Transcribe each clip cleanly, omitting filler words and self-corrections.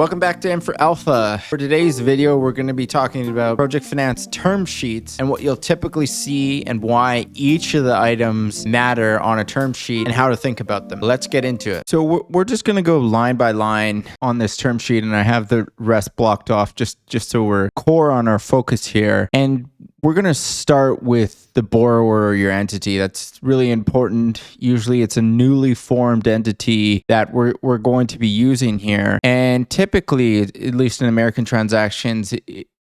Welcome back to M for Alpha. For today's video, we're going to be talking about project finance term sheets and what you'll typically see and why each of the items matter on a term sheet and how to think about them. Let's get into it. So we're just going to go line by line on this term sheet, and I have the rest blocked off just so we're core on our focus here. And we're going to start with the borrower or your entity. That's really important. Usually it's a newly formed entity that we're going to be using here. And typically, at least in American transactions,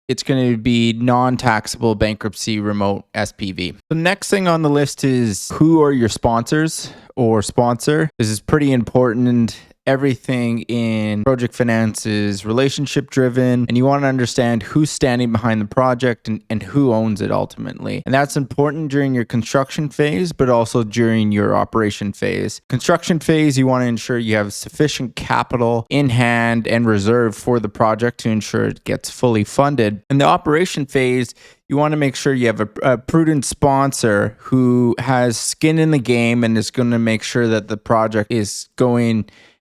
it's going to be non-taxable bankruptcy remote SPV. The next thing on the list is who are your sponsors or sponsor. This is pretty important. Everything in project finance is relationship driven, and you want to understand who's standing behind the project and who owns it ultimately. And that's important during your construction phase, but also during your operation phase. Construction phase, you want to ensure you have sufficient capital in hand and reserve for the project to ensure it gets fully funded. In the operation phase, you want to make sure you have a prudent sponsor who has skin in the game and is going to make sure that the project is going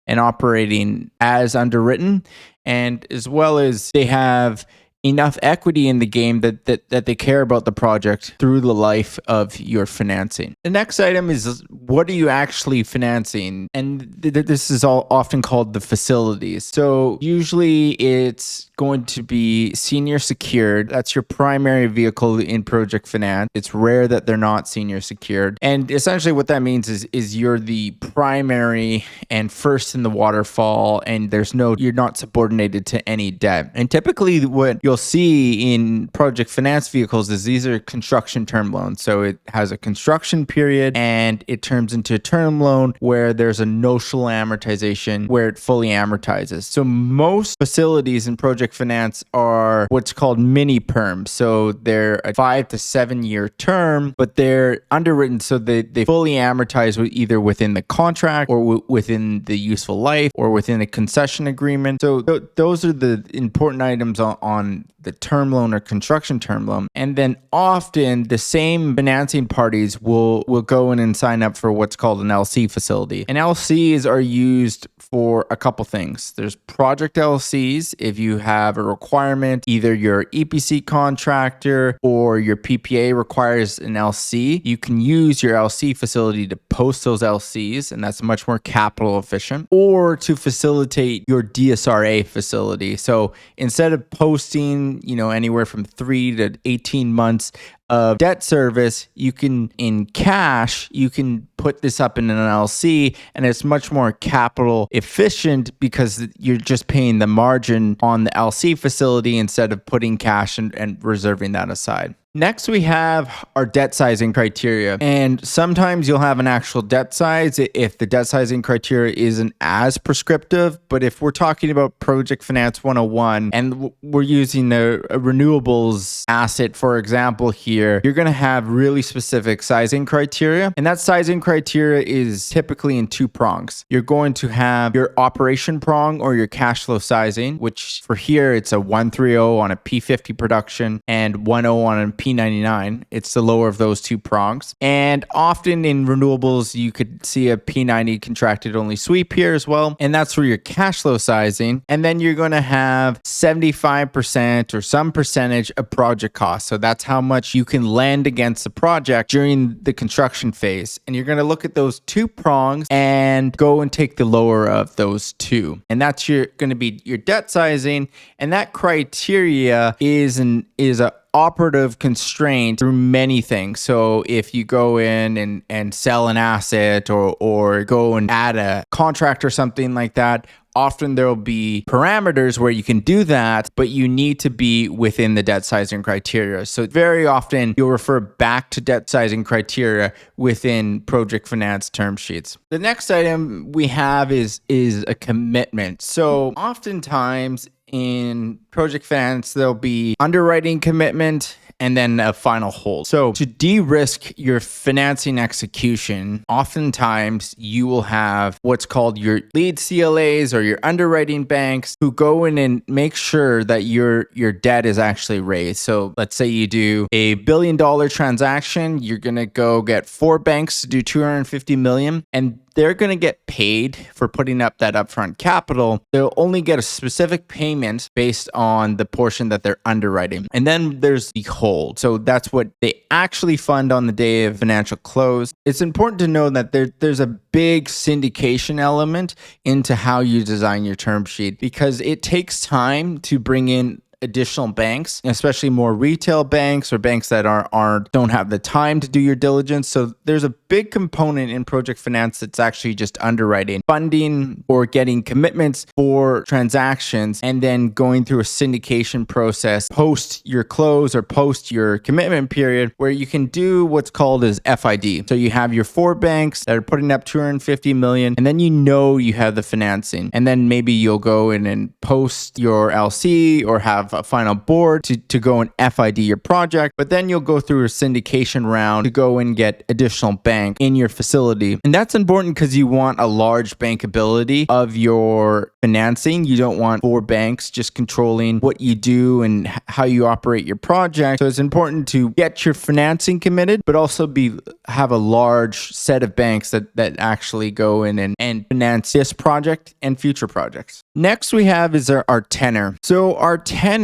and operating as underwritten, and as well as they have enough equity in the game that they care about the project through the life of your financing. The next item is, what are you actually financing? And this is all often called the facilities. So usually it's going to be senior secured. That's your primary vehicle in project finance. It's rare that they're not senior secured. And essentially what that means is you're the primary and first in the waterfall, and you're not subordinated to any debt. And typically what you'll see in project finance vehicles is these are construction term loans. So it has a construction period and it turns into a term loan where there's a notional amortization where it fully amortizes. So most facilities in project finance are what's called Mini-Perm. So they're a 5 to 7 year term, but they're underwritten so they fully amortize either within the contract or within the useful life or within a concession agreement. So those are the important items on the term loan or construction term loan. And then often the same financing parties will go in and sign up for what's called an LC facility. And LCs are used for a couple things. There's project LCs. If you have a requirement, either your EPC contractor or your PPA requires an LC, you can use your LC facility to post those LCs, and that's much more capital efficient, or to facilitate your DSRA facility. So instead of posting, anywhere from 3 to 18 months of debt service, you can put this up in an LC, and it's much more capital efficient because you're just paying the margin on the LC facility instead of putting cash and reserving that aside. Next, we have our debt sizing criteria. And sometimes you'll have an actual debt size if the debt sizing criteria isn't as prescriptive. But if we're talking about Project Finance 101 and we're using the renewables asset, for example, here, you're going to have really specific sizing criteria. And that sizing criteria is typically in two prongs. You're going to have your operation prong or your cash flow sizing, which for here, it's a 130 on a P50 production and 10 on a P90. It's the lower of those two prongs. And often in renewables, you could see a P90 contracted only sweep here as well. And that's for your cash flow sizing. And then you're going to have 75% or some percentage of project costs. So that's how much you can lend against the project during the construction phase. And you're going to look at those two prongs and go and take the lower of those two. And that's going to be your debt sizing. And that criteria is a operative constraint through many things. So if you go in and sell an asset or go and add a contract or something like that, often there will be parameters where you can do that, but you need to be within the debt sizing criteria. So very often you'll refer back to debt sizing criteria within project finance term sheets. The next item we have is a commitment. So oftentimes in project finance, there'll be underwriting commitment and then a final hold. So to de-risk your financing execution, oftentimes you will have what's called your lead CLAs or your underwriting banks who go in and make sure that your debt is actually raised. So let's say you do a $1 billion transaction, you're going to go get 4 banks to do $250 million, and they're going to get paid for putting up that upfront capital. They'll only get a specific payment based on the portion that they're underwriting. And then there's the hold. So that's what they actually fund on the day of financial close. It's important to know that there's a big syndication element into how you design your term sheet, because it takes time to bring in additional banks, especially more retail banks or banks that don't have the time to do your diligence. So there's a big component in project finance that's actually just underwriting, funding, or getting commitments for transactions, and then going through a syndication process post your close or post your commitment period, where you can do what's called as FID. So you have your 4 banks that are putting up 250 million, and then you have the financing, and then maybe you'll go in and post your LC or have a final board to go and FID your project, but then you'll go through a syndication round to go and get additional bank in your facility. And that's important because you want a large bankability of your financing. You don't want 4 banks just controlling what you do and how you operate your project. So it's important to get your financing committed, but also have a large set of banks that actually go in and finance this project and future projects. Next we have is our tenor. So our tenor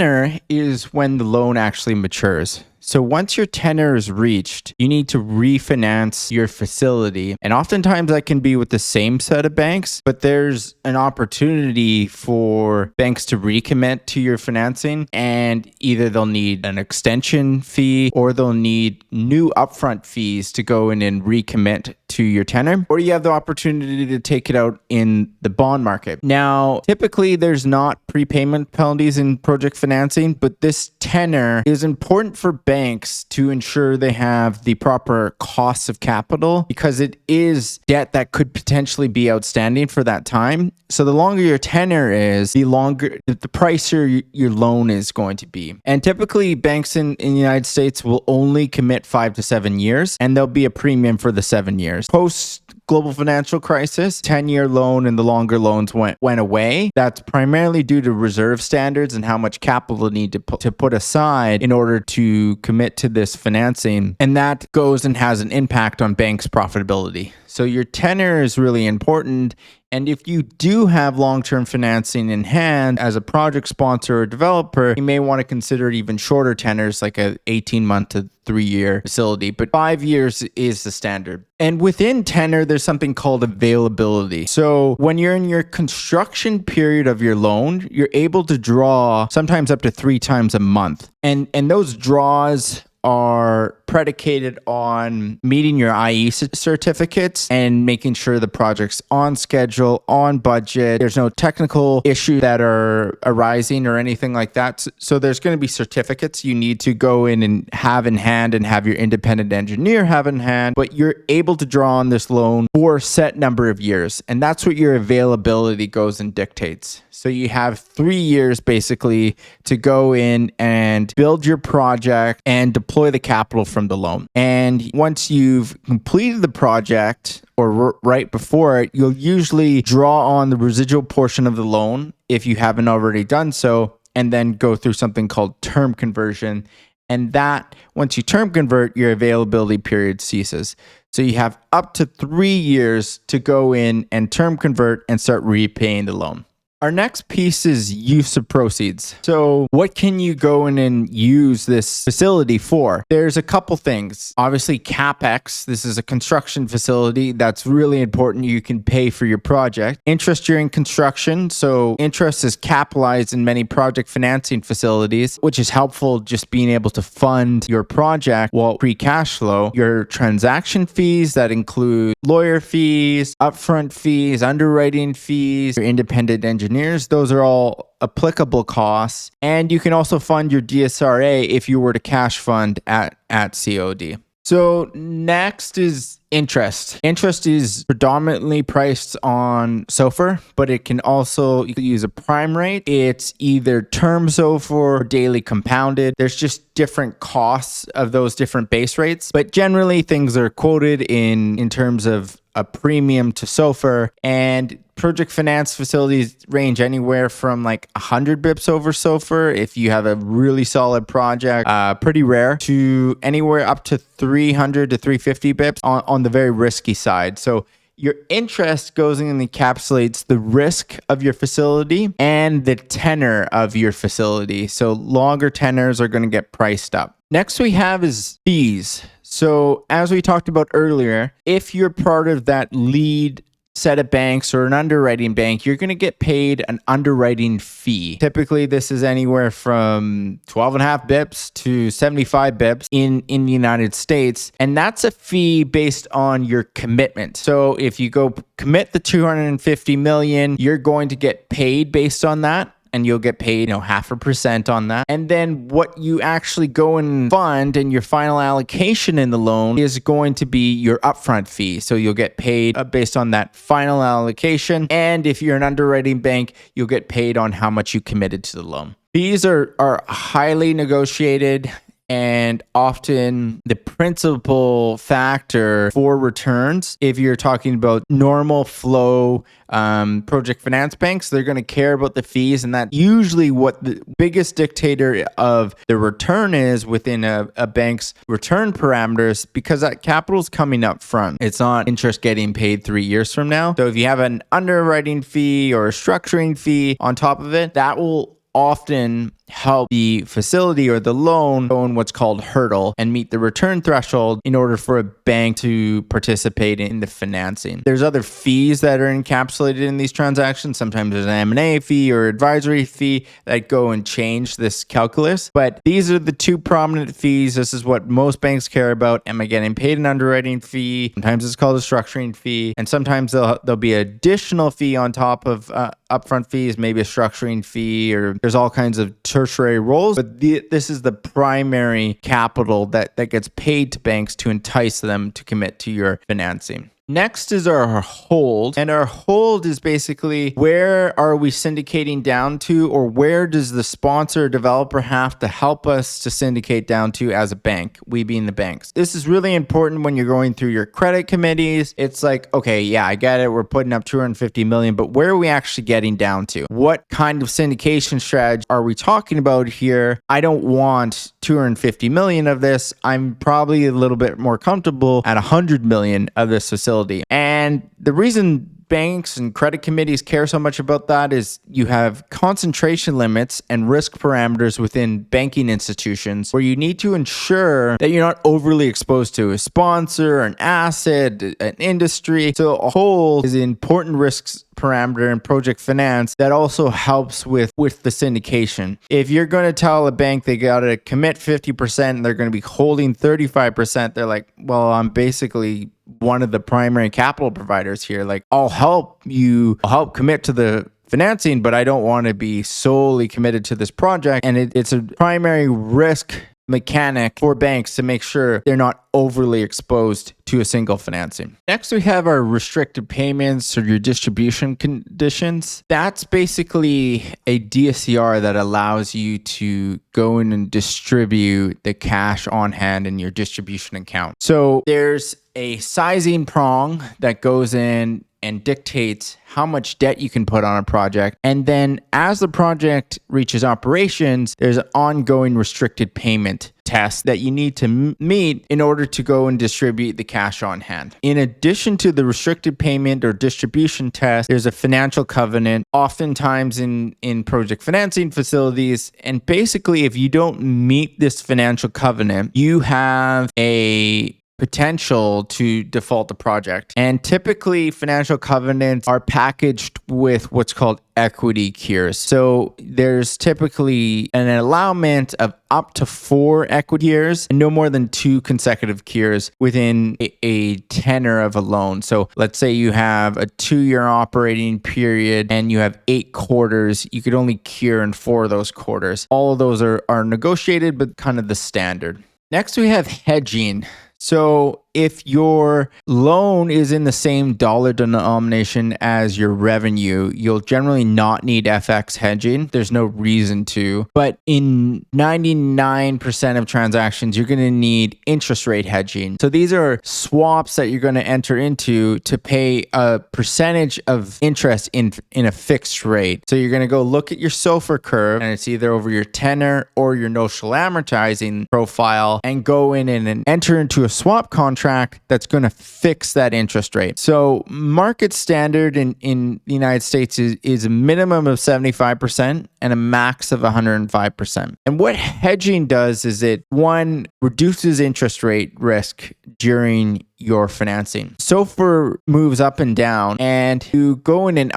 is when the loan actually matures. So once your tenor is reached, you need to refinance your facility. And oftentimes that can be with the same set of banks, but there's an opportunity for banks to recommit to your financing, and either they'll need an extension fee or they'll need new upfront fees to go in and recommit to your tenor, or you have the opportunity to take it out in the bond market. Now, typically there's not prepayment penalties in project financing, but this tenor is important for banks to ensure they have the proper costs of capital, because it is debt that could potentially be outstanding for that time. So the longer your tenor is, the pricier your loan is going to be. And typically banks in the United States will only commit 5 to 7 years, and there'll be a premium for the 7 years. Post global financial crisis, 10-year loan and the longer loans went away. That's primarily due to reserve standards and how much capital need to put aside in order to commit to this financing. And that goes and has an impact on banks' profitability. So your tenor is really important. And if you do have long-term financing in hand as a project sponsor or developer, you may want to consider even shorter tenors, like a 18-month to 3-year facility, but 5 years is the standard. And within tenor, there's something called availability. So when you're in your construction period of your loan, you're able to draw sometimes up to 3 times a month. And those draws are predicated on meeting your IE certificates and making sure the project's on schedule, on budget. There's no technical issues that are arising or anything like that. So there's going to be certificates you need to go in and have in hand, and have your independent engineer have in hand, but you're able to draw on this loan for a set number of years. And that's what your availability goes and dictates. So you have 3 years basically to go in and build your project and deploy the capital from the loan. And once you've completed the project, or right before it, you'll usually draw on the residual portion of the loan if you haven't already done so, and then go through something called term conversion. And that, once you term convert, your availability period ceases. So you have up to 3 years to go in and term convert and start repaying the loan. Our next piece is use of proceeds. So what can you go in and use this facility for? There's a couple things. Obviously, CapEx. This is a construction facility. That's really important. You can pay for your project. Interest during construction. So interest is capitalized in many project financing facilities, which is helpful just being able to fund your project while pre-cash flow. Your transaction fees, that include lawyer fees, upfront fees, underwriting fees, your independent engineers, those are all applicable costs. And you can also fund your DSRA if you were to cash fund at COD. So next is interest. Interest is predominantly priced on SOFR, but it can also use a prime rate. It's either term SOFR or daily compounded. There's just different costs of those different base rates, but generally things are quoted in terms of a premium to SOFR, and project finance facilities range anywhere from like 100 bips over SOFR if you have a really solid project, pretty rare, to anywhere up to 300 to 350 bips on the very risky side. So Your interest goes in and encapsulates the risk of your facility and the tenor of your facility. So longer tenors are going to get priced up. Next we have is fees. So as we talked about earlier, if you're part of that lead set of banks or an underwriting bank, you're going to get paid an underwriting fee. Typically, this is anywhere from 12.5 bips to 75 bips in the United States. And that's a fee based on your commitment. So if you go commit the 250 million, you're going to get paid based on that. And you'll get paid, 0.5% on that. And then what you actually go and fund and your final allocation in the loan is going to be your upfront fee. So you'll get paid based on that final allocation. And if you're an underwriting bank, you'll get paid on how much you committed to the loan. Fees are highly negotiated and often the principal factor for returns. If you're talking about normal flow project finance banks, they're going to care about the fees, and that's usually what the biggest dictator of the return is within a bank's return parameters, because that capital is coming up front. It's not interest getting paid 3 years from now. So if you have an underwriting fee or a structuring fee on top of it, that will often help the facility or the loan go in what's called hurdle and meet the return threshold in order for a bank to participate in the financing. There's other fees that are encapsulated in these transactions. Sometimes there's an M&A fee or advisory fee that go and change this calculus. But these are the two prominent fees. This is what most banks care about. Am I getting paid an underwriting fee? Sometimes it's called a structuring fee. And sometimes there'll be an additional fee on top of upfront fees, maybe a structuring fee, or there's all kinds of tertiary roles, but this is the primary capital that gets paid to banks to entice them to commit to your financing. Next is our hold, and our hold is basically where are we syndicating down to, or where does the sponsor or developer have to help us to syndicate down to as a bank, we being the banks. This is really important when you're going through your credit committees. It's like, okay, yeah, I get it, we're putting up 250 million, but where are we actually getting down to? What kind of syndication strategy are we talking about here? I don't want 250 million of this. I'm probably a little bit more comfortable at 100 million of this facility. And the reason banks and credit committees care so much about that is you have concentration limits and risk parameters within banking institutions where you need to ensure that you're not overly exposed to a sponsor, an asset, an industry. So a hold is an important risks parameter in project finance that also helps with the syndication. If you're going to tell a bank they got to commit 50% and they're going to be holding 35%, they're like, well, I'm basically one of the primary capital providers here. Like, I'll help commit to the financing, but I don't want to be solely committed to this project. And it's a primary risk mechanic for banks to make sure they're not overly exposed to a single financing. Next, we have our restricted payments or your distribution conditions. That's basically a DSCR that allows you to go in and distribute the cash on hand in your distribution account. So there's a sizing prong that goes in and dictates how much debt you can put on a project. And then as the project reaches operations, there's an ongoing restricted payment test that you need to meet in order to go and distribute the cash on hand. In addition to the restricted payment or distribution test, there's a financial covenant, oftentimes in project financing facilities. And basically, if you don't meet this financial covenant, you have a potential to default the project. And typically financial covenants are packaged with what's called equity cures. So there's typically an allowance of up to 4 equity cures and no more than 2 consecutive cures within a tenor of a loan. So let's say you have a 2-year operating period and you have 8 quarters, you could only cure in 4 of those quarters. All of those are negotiated, but kind of the standard. Next, we have hedging. So if your loan is in the same dollar denomination as your revenue, you'll generally not need FX hedging. There's no reason to. But in 99% of transactions, you're going to need interest rate hedging. So these are swaps that you're going to enter into to pay a percentage of interest in a fixed rate. So you're going to go look at your SOFR curve, and it's either over your tenor or your notional amortizing profile, and go in and enter into a swap contract contract that's going to fix that interest rate. So market standard in the United States is a minimum of 75% and a max of 105%. And what hedging does is it, one, reduces interest rate risk during your financing. SOFR moves up and down, and you go in and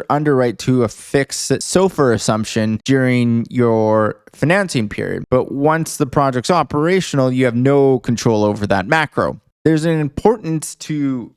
underwrite to a fixed SOFR assumption during your financing period. But once the project's operational, you have no control over that macro. There's an importance to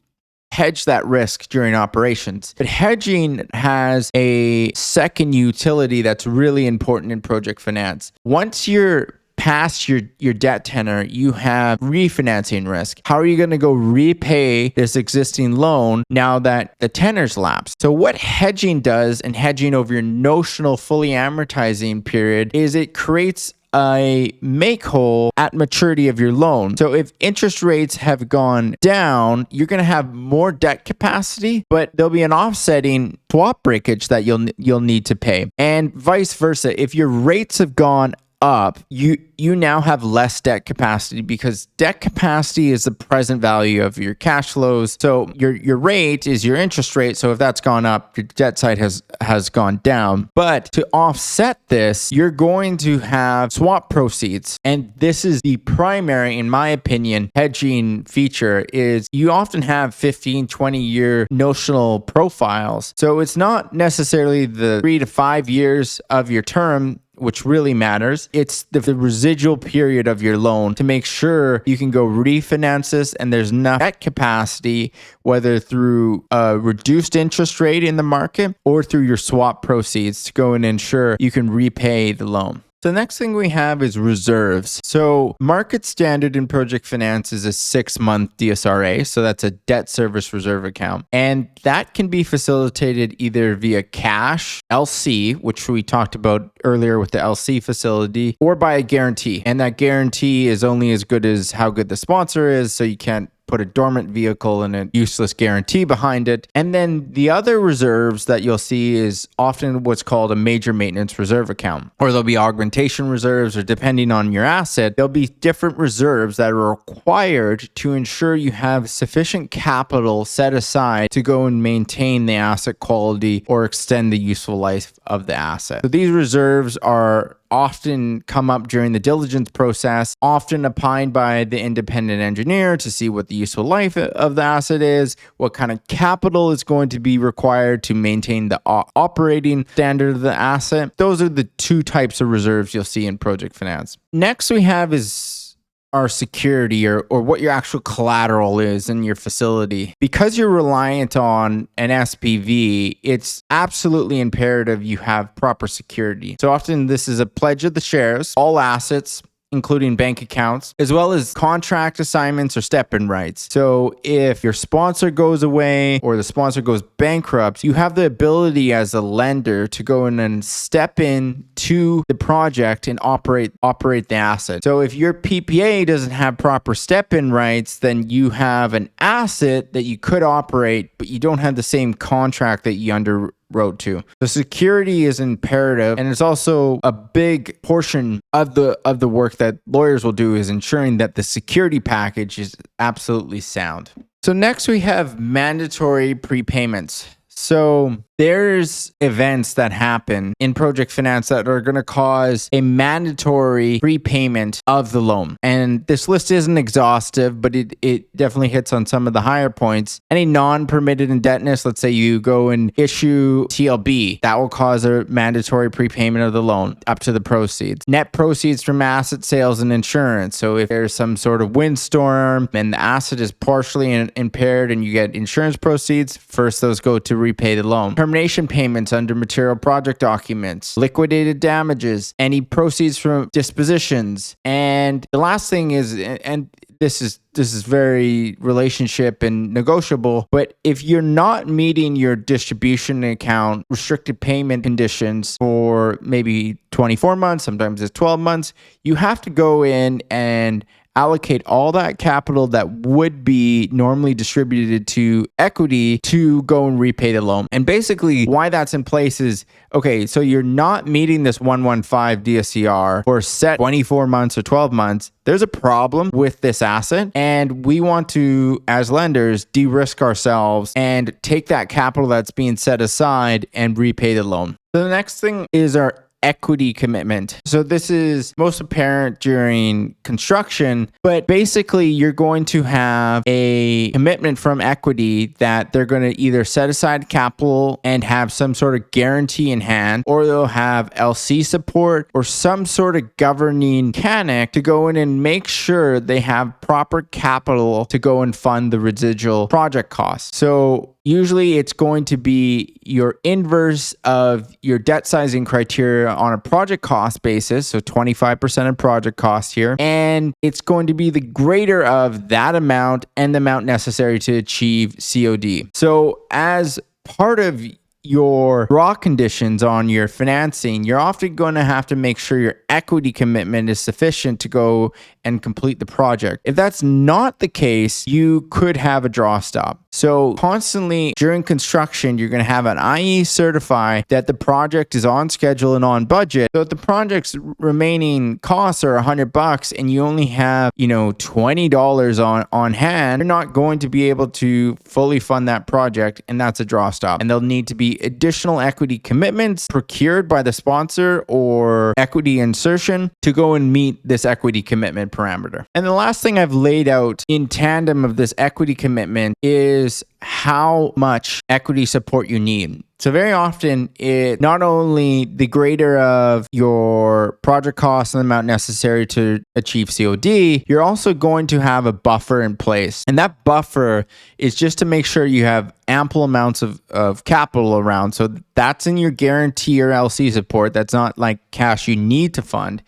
hedge that risk during operations. But hedging has a second utility that's really important in project finance. Once you're past your debt tenor, you have refinancing risk. How are you going to go repay this existing loan now that the tenor's lapsed? So what hedging does, and hedging over your notional fully amortizing period, is it creates a make whole at maturity of your loan. So if interest rates have gone down, you're going to have more debt capacity, but there'll be an offsetting swap breakage that you'll need to pay. And vice versa. If your rates have gone up, you now have less debt capacity, because debt capacity is the present value of your cash flows. So your rate is your interest rate. So if that's gone up, your debt side has gone down. But to offset this, you're going to have swap proceeds. And this is the primary, in my opinion, hedging feature. Is you often have 15, 20-year notional profiles. So it's not necessarily the 3 to 5 years of your term which really matters. It's the residual period of your loan to make sure you can go refinance this and there's enough debt capacity, whether through a reduced interest rate in the market or through your swap proceeds, to go and ensure you can repay the loan. So the next thing we have is reserves. So market standard in project finance is a 6-month DSRA. So that's a debt service reserve account. And that can be facilitated either via cash, LC, which we talked about earlier with the LC facility, or by a guarantee. And that guarantee is only as good as how good the sponsor is. So you can't put a dormant vehicle and a useless guarantee behind it. And then the other reserves that you'll see is often what's called a major maintenance reserve account, or there'll be augmentation reserves, or depending on your asset, there'll be different reserves that are required to ensure you have sufficient capital set aside to go and maintain the asset quality or extend the useful life of the asset. So these reserves are often come up during the diligence process, often opined by the independent engineer to see what the useful life of the asset is, what kind of capital is going to be required to maintain the operating standard of the asset. Those are the two types of reserves you'll see in project finance. Next we have is our security, or what your actual collateral is in your facility. Because you're reliant on an SPV, it's absolutely imperative you have proper security. So often this is a pledge of the shares, all assets, including bank accounts, as well as contract assignments or step-in rights. So if your sponsor goes away or the sponsor goes bankrupt, you have the ability as a lender to go in and step in to the project and operate the asset. So if your PPA doesn't have proper step-in rights, then you have an asset that you could operate, but you don't have the same contract that you underwrote to. The security is imperative, and it's also a big portion of the work that lawyers will do, is ensuring that the security package is absolutely sound. So next we have mandatory prepayments. So there's events that happen in project finance that are going to cause a mandatory prepayment of the loan. And this list isn't exhaustive, but it definitely hits on some of the higher points. Any non-permitted indebtedness, let's say you go and issue TLB, that will cause a mandatory prepayment of the loan up to the proceeds. Net proceeds from asset sales and insurance. So if there's some sort of windstorm and the asset is partially impaired and you get insurance proceeds, first those go to repay the loan. Termination payments under material project documents, liquidated damages, any proceeds from dispositions. And the last thing is, and this is very relationship and negotiable, but if you're not meeting your distribution account restricted payment conditions for maybe 24 months, sometimes it's 12 months, you have to go in and allocate all that capital that would be normally distributed to equity to go and repay the loan. And basically why that's in place is, okay, so you're not meeting this 115 DSCR for set 24 months or 12 months. There's a problem with this asset, and we want to, as lenders, de-risk ourselves and take that capital that's being set aside and repay the loan. So the next thing is our equity commitment. So this is most apparent during construction, but basically you're going to have a commitment from equity that they're going to either set aside capital and have some sort of guarantee in hand, or they'll have LC support or some sort of governing mechanic to go in and make sure they have proper capital to go and fund the residual project costs. So usually it's going to be your inverse of your debt sizing criteria on a project cost basis, so 25% of project cost here, and it's going to be the greater of that amount and the amount necessary to achieve COD. So as part of your draw conditions on your financing, you're often going to have to make sure your equity commitment is sufficient to go and complete the project. If that's not the case, you could have a draw stop. So constantly during construction, you're going to have an IE certify that the project is on schedule and on budget. So if the project's remaining costs are $100 and you only have, $20 on hand, you're not going to be able to fully fund that project, and that's a draw stop. And there'll need to be additional equity commitments procured by the sponsor or equity insertion to go and meet this equity commitment parameter. And the last thing I've laid out in tandem of this equity commitment is how much equity support you need. So very often, it not only the greater of your project costs and the amount necessary to achieve COD, you're also going to have a buffer in place. And that buffer is just to make sure you have ample amounts of capital around. So that's in your guarantee or LC support. That's not like cash you need to fund.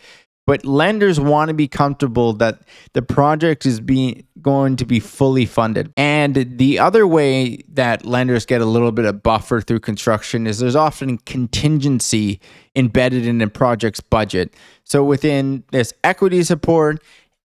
But lenders want to be comfortable that the project is going to be fully funded. And the other way that lenders get a little bit of buffer through construction is there's often contingency embedded in the project's budget. So within this equity support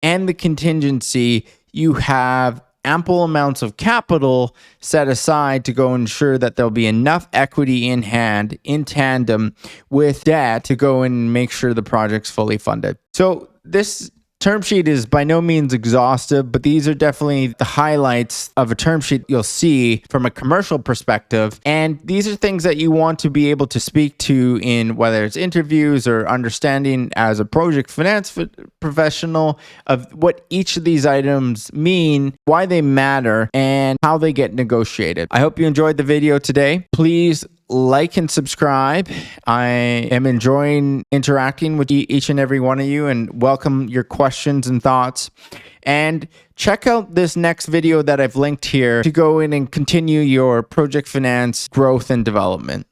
and the contingency, you have ample amounts of capital set aside to go ensure that there'll be enough equity in hand in tandem with debt to go and make sure the project's fully funded. So this term sheet is by no means exhaustive, but these are definitely the highlights of a term sheet you'll see from a commercial perspective. And these are things that you want to be able to speak to in whether it's interviews or understanding as a project finance professional of what each of these items mean, why they matter, and how they get negotiated. I hope you enjoyed the video today. Please like and subscribe. I am enjoying interacting with each and every one of you and welcome your questions and thoughts. And check out this next video that I've linked here to go in and continue your project finance growth and development.